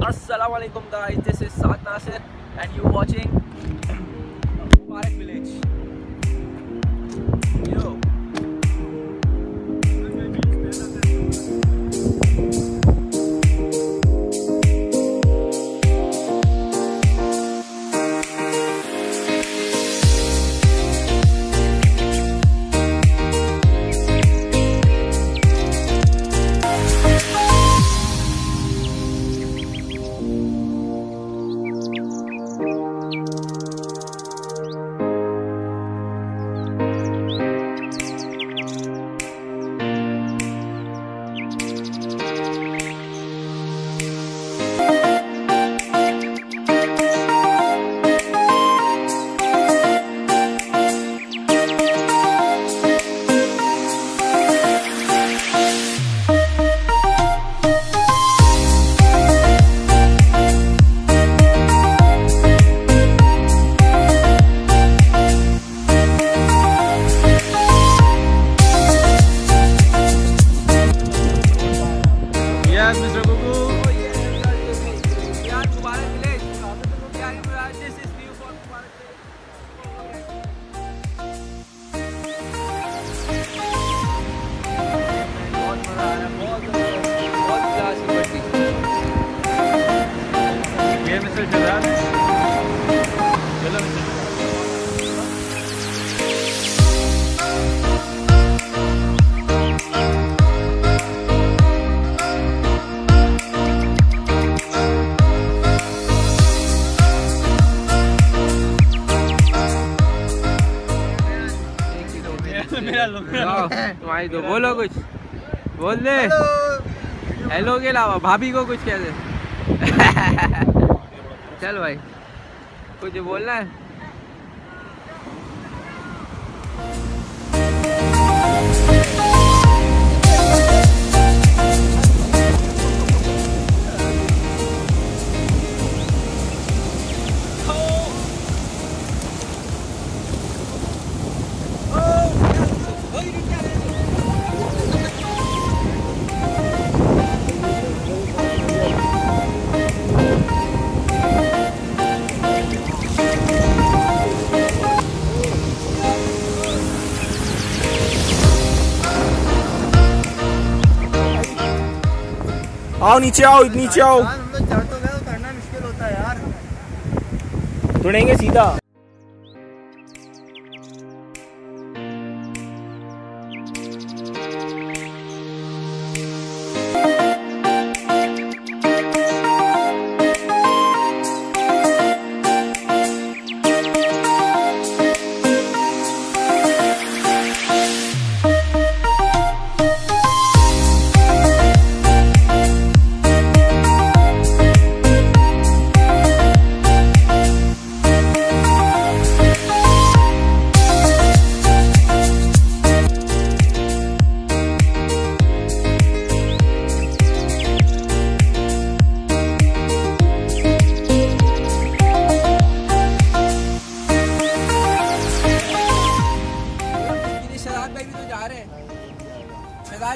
Assalamualaikum guys, this is Saad Nasir and you watching Mubarak village. Yo. Mr. Gugu. Oh yes, we are Mubarak village. This is view for Mubarak village. बहुत मजा आ रहा है, बहुत class की बच्ची। ये mister Shahzad, चलो mister. तुम्हारी तो बोलो कुछ, बोल दे। हेलो के अलावा भाभी को कुछ कह दे। चल भाई, कुछ बोलना है? आओ नीचे आओ, नीचे आओ। हम लोग चढ़ तो गए, उतरना मुश्किल होता है यार। उड़ेंगे सीधा।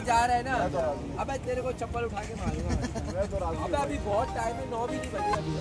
जा रहे हैं ना। अबे तेरे को चप्पल उठा के मारूंगा। अबे अभी बहुत टाइम है, 9 भी नहीं बजे अभी।